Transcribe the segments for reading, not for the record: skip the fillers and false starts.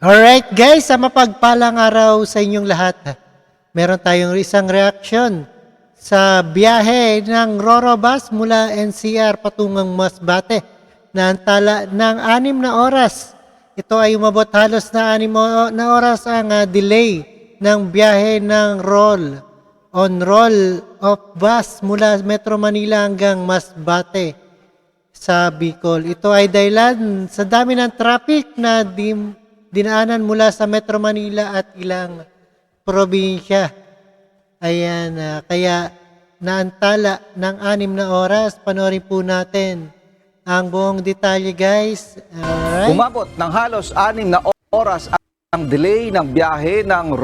Alright guys, sa mapagpalang araw sa inyong lahat. Meron tayong isang reaksyon sa biyahe ng Roro Bus mula NCR patungang Masbate na antala ng 6 na oras. Ito ay umabot halos na 6 na oras ang delay ng biyahe ng roll of bus mula Metro Manila hanggang Masbate sa Bicol. Ito ay dahilan sa dami ng traffic na dinaanan mula sa Metro Manila at ilang probinsya. Ayan, kaya naantala ng 6 na oras. Panoorin po natin ang buong detalye, guys. Alright. Umabot ng halos 6 na oras ang delay ng biyahe ng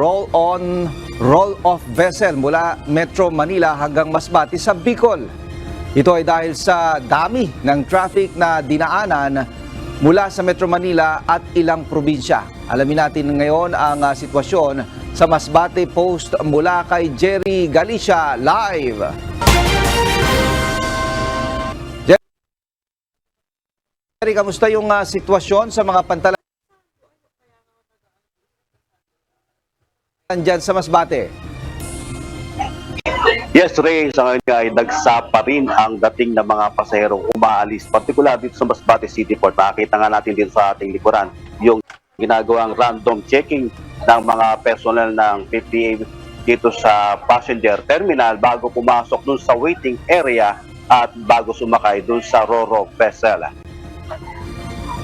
roll-off vessel mula Metro Manila hanggang Masbate sa Bicol. Ito ay dahil sa dami ng traffic na dinaanan mula sa Metro Manila at ilang probinsya. Alamin natin ngayon ang sitwasyon sa Masbate Post mula kay Jerry Galicia live. Jerry, kamusta yung sitwasyon sa mga pantalan dyan sa Masbate? Yes, Ray, sa ngayon ay dagsa pa rin ang dating ng mga pasaherong umaalis, partikular dito sa Masbate City Port. Nakakita nga natin dito sa ating likuran yung ginagawang random checking ng mga personnel ng PPA dito sa passenger terminal bago pumasok dun sa waiting area at bago sumakay dun sa Roro vessel.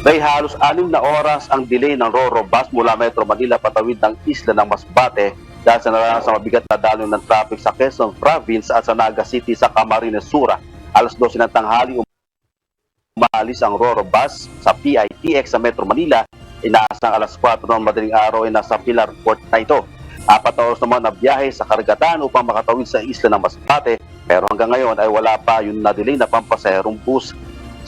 Ray, halos 6 na oras ang delay ng Roro bus mula Metro Manila patawid ng isla ng Masbate dahil sa naranasang mabigat na daloy ng traffic sa Quezon Province at sa Naga City sa Camarines Sur. Alas 12 ng tanghali umaalis ang Roro bus sa PITX sa Metro Manila. Inaasang alas 4 ng madaling araw ay nasa Pilar Port na ito. 4 oras naman na biyahe sa karagatan upang makatawid sa isla ng Masbate, pero hanggang ngayon ay wala pa yung na-delay na pampasaherong bus.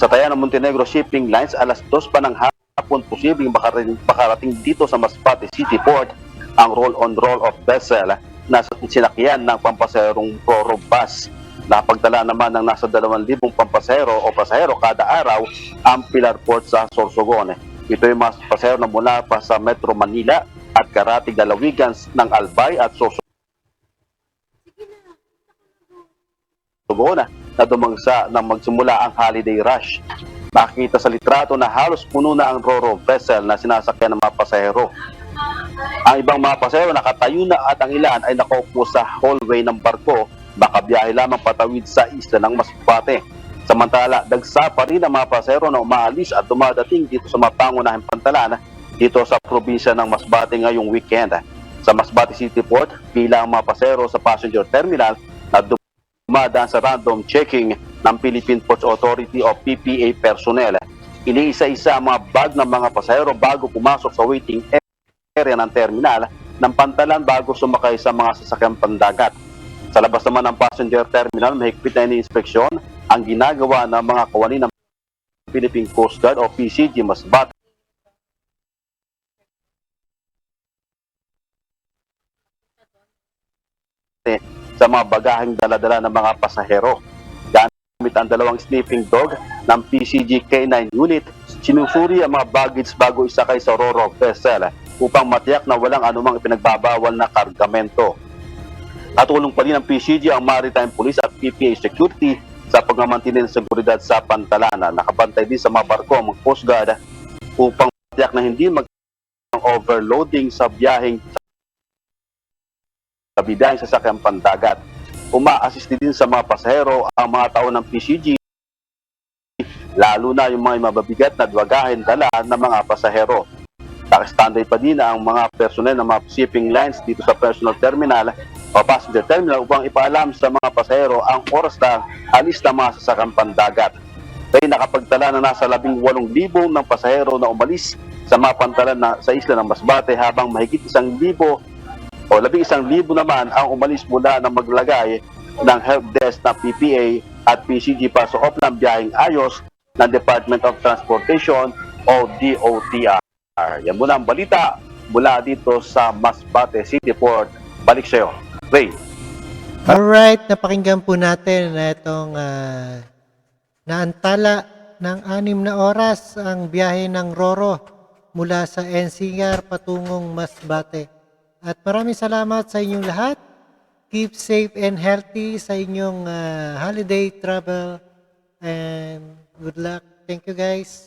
Sa taya ng Montenegro Shipping Lines, alas 2 pa ng hapon posibleng makarating dito sa Masbate City Port ang roll-off vessel na sinakyan ng pampasaherong Roro bus. Napagdala naman ng nasa 2,000 pampasahero o pasahero kada araw ang Pilar Port sa Sorsogon. Ito ay mga pasahero na mula pa sa Metro Manila at karatig lalawigan ng Albay at Sorsogon na dumagsa nang magsimula ang holiday rush. Nakikita sa litrato na halos puno na ang Roro vessel na sinasakyan ng mga pasahero. Ang ibang mga pasahero nakatayo na at ang ilan ay nakaupo sa hallway ng barko, baka biyahe lamang patawid sa isla ng Masbate. Samantala, dagsa pa rin ang mga pasahero na umaalis at dumadating dito sa mga pangunahing pantalan dito sa probinsya ng Masbate ngayong weekend. Sa Masbate City Port, pila ang mga pasahero sa passenger terminal na dumadaan sa random checking ng Philippine Ports Authority o PPA personnel. Iniisa-isa ang mga bag ng mga pasahero bago pumasok sa waiting area ng terminal ng pantalan bago sumakay sa mga sasakyang pandagat. Sa labas naman ng passenger terminal, mahigpit na iniinspeksyon ang ginagawa ng mga kawani ng Philippine Coast Guard o PCG Masbate sa mga bagaheng daladala ng mga pasahero. Gamit ang 2 sniffing dog ng PCG K9 unit, sinusuri ang mga baggage bago isakay sa Roro vessel upang matiyak na walang anumang ipinagbabawal na kargamento. Natulong pa din ang PCG, ang Maritime Police at PPA Security sa pagmamantinin ng seguridad sa pantalan. Nakabantay din sa mga barko ang mga Coast Guard upang matiyak na hindi mag-overloading sa biyaheng sa sasakyang pandagat. Uma-assist din sa mga pasahero ang mga tao ng PCG, lalo na yung mga mababigat na dwagahin dala ng mga pasahero. Naka-standby pa din ang mga personnel ng mga shipping lines dito sa personal terminal o passenger terminal upang ipaalam sa mga pasahero ang oras ng alis ng mga sasakyang pandagat. Kaya nakapagtala na nasa 18,000 ng pasahero na umalis sa mga pantalan sa isla ng Masbate, habang mahigit 1,000 o 11,000 naman ang umalis mula ng maglagay ng helpdesk na PPA at PCG pa sa ng biyaheng ayos ng Department of Transportation o DOTR. Yan muna ang balita mula dito sa Masbate City Port. Balik sa'yo, Ray. Alright, napakinggan po natin na itong naantala ng 6 na oras ang biyahe ng Roro mula sa NCR patungong Masbate. At maraming salamat sa inyong lahat. Keep safe and healthy sa inyong holiday travel and good luck. Thank you guys.